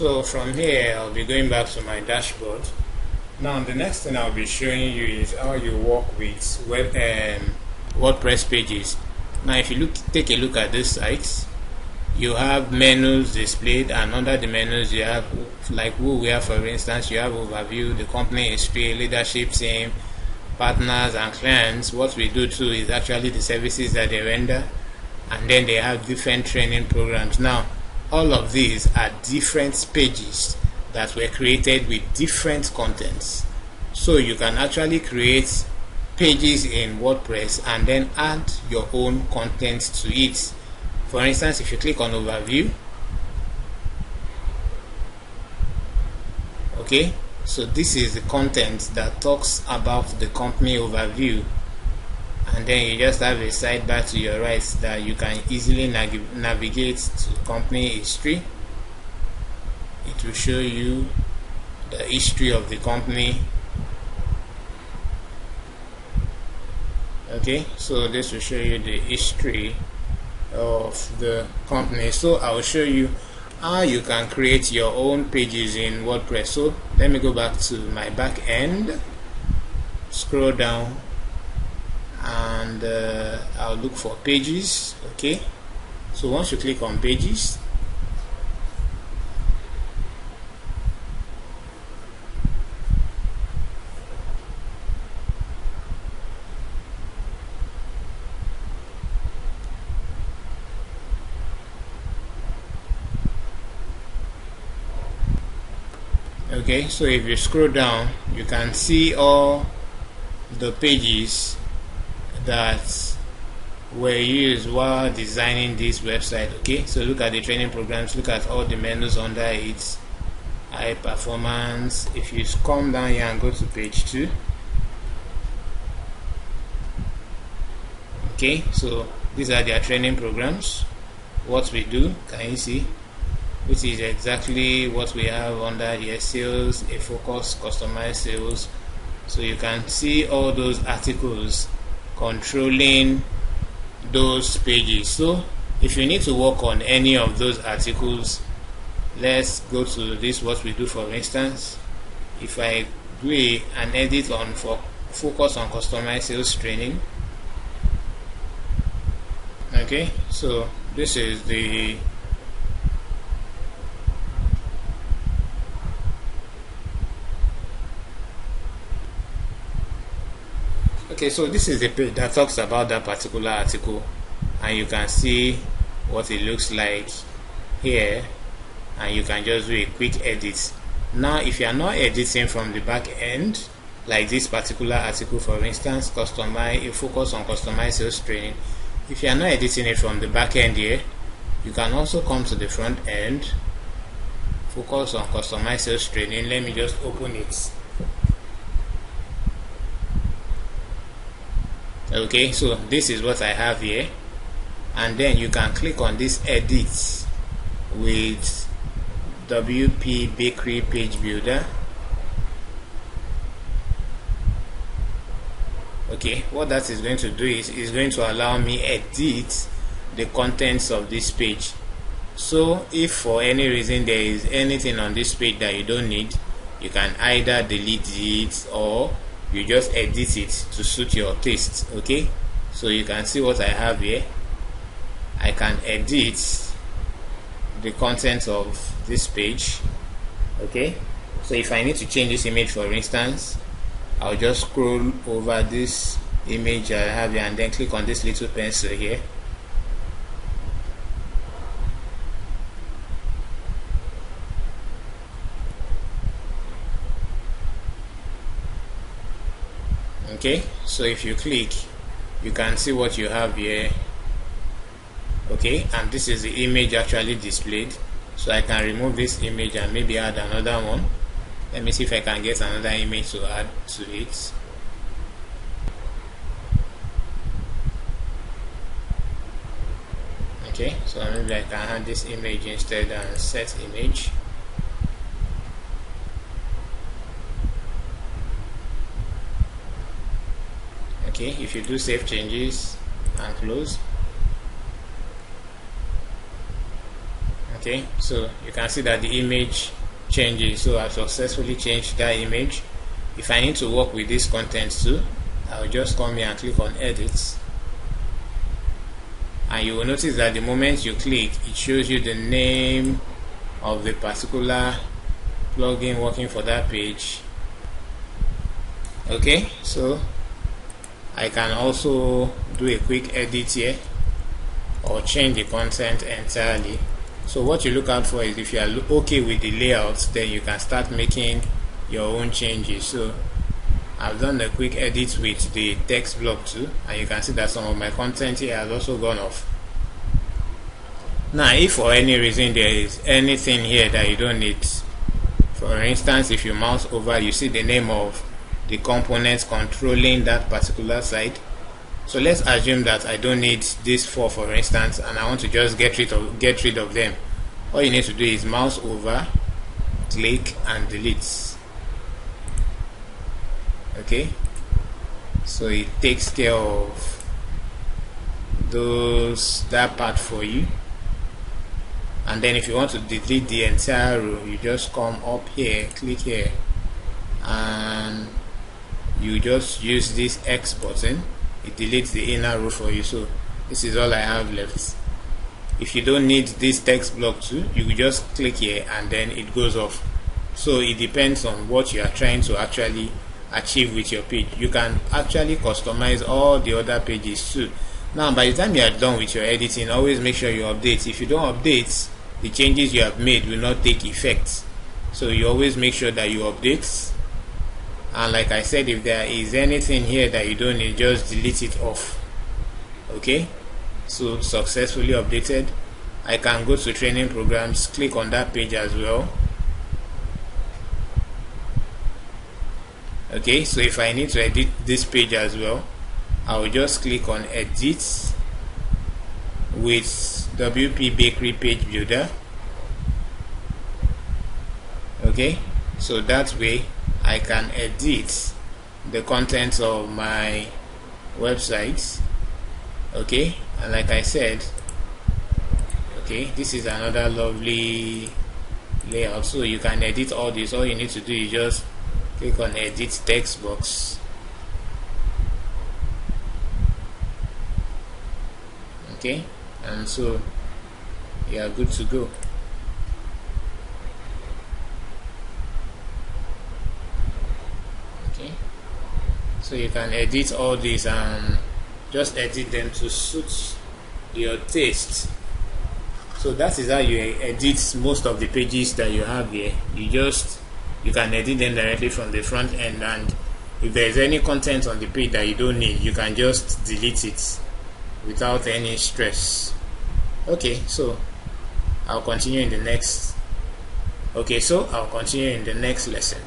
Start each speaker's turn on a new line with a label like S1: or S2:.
S1: So from here I'll be going back to my dashboard. Now the next thing I'll be showing you is how you work with WordPress pages. Now if you take a look at this site, you have menus displayed, and under the menus you have, like who we have, for instance, you have overview, the company history, leadership team, partners and clients. What we do too is actually the services that they render, and then they have different training programs. Now all of these are different pages that were created with different contents. So you can actually create pages in WordPress and then add your own content to it. For instance, if you click on overview, okay, so this is the content that talks about the company overview, and then you just have a sidebar to your right that you can easily navigate to company history. It will show you the history of the company. Okay, so this will show you the history of the company. So I will show you how you can create your own pages in WordPress. So let me go back to my back end, scroll down, and I'll look for pages. Okay, so once you click on pages, okay, so if you scroll down, you can see all the pages that were used while designing this website. Okay, so look at the training programs, look at all the menus under it, high performance. If you come down here and go to page 2, okay, so these are their training programs. What we do, can you see? Which is exactly what we have under here: sales, a focus, customized sales. So you can see all those articles controlling those pages. So if you need to work on any of those articles, let's go to this, what we do. For instance, if I do an edit on focus on customized sales training, okay, so this is the so this is the page that talks about that particular article, and you can see what it looks like here, and you can just do a quick edit. Now if you are not editing from the back end, like this particular article, for instance, focus on customized sales training, if you are not editing it from the back end here, you can also come to the front end, focus on customized sales training. Let me just open it. Okay, so this is what I have here, and then you can click on this edit with WP Bakery Page Builder. Okay, what that is going to do is going to allow me edit the contents of this page. So if for any reason there is anything on this page that you don't need, you can either delete it or you just edit it to suit your taste. Okay, so you can see what I have here. I can edit the content of this page. Okay, so if I need to change this image, for instance, I'll just scroll over this image I have here and then click on this little pencil here. Okay, so if you click, you can see what you have here. Okay, and this is the image actually displayed. So I can remove this image and maybe add another one. Let me see if I can get another image to add to it. Okay, so maybe I can add this image instead and set image. Okay, if you do save changes and close, okay, Okay, so you can see that the image changes. So I've successfully changed that image. If I need to work with this content too, I'll just come here and click on edit, and you will notice that the moment you click, it shows you the name of the particular plugin working for that page. Okay, so I can also do a quick edit here or change the content entirely. So what you look out for is, if you are okay with the layout, then you can start making your own changes. So I've done a quick edit with the text block too, and you can see that some of my content here has also gone off. Now, if for any reason there is anything here that you don't need, for instance, if you mouse over, you see the name of the components controlling that particular site. So let's assume that I don't need these four, for instance, and I want to just get rid of them. All you need to do is mouse over, click, and delete. Okay, so it takes care of that part for you. And then if you want to delete the entire row, you just come up here, click here, and you just use this X button. It deletes the inner row for you. So this is all I have left. If you don't need this text block too, you will just click here and then it goes off. So it depends on what you are trying to actually achieve with your page. You can actually customize all the other pages too. Now, by the time you are done with your editing, always make sure you update. If you don't update, the changes you have made will not take effect. So you always make sure that you update. And like I said, if there is anything here that you don't need, just delete it off. Okay, so successfully updated. I can go to training programs, click on that page as well. Okay, so if I need to edit this page as well, I will just click on edit with WP Bakery Page Builder. Okay, so that way I can edit the contents of my website. Okay, and like I said, okay, this is another lovely layout. So you can edit all this. All you need to do is just click on edit text box. Okay, and so you are good to go. Okay, so you can edit all these and just edit them to suit your taste. So that is how you edit most of the pages that you have here. You can edit them directly from the front end, and if there is any content on the page that you don't need, you can just delete it without any stress. Okay, so I'll continue in the next lesson.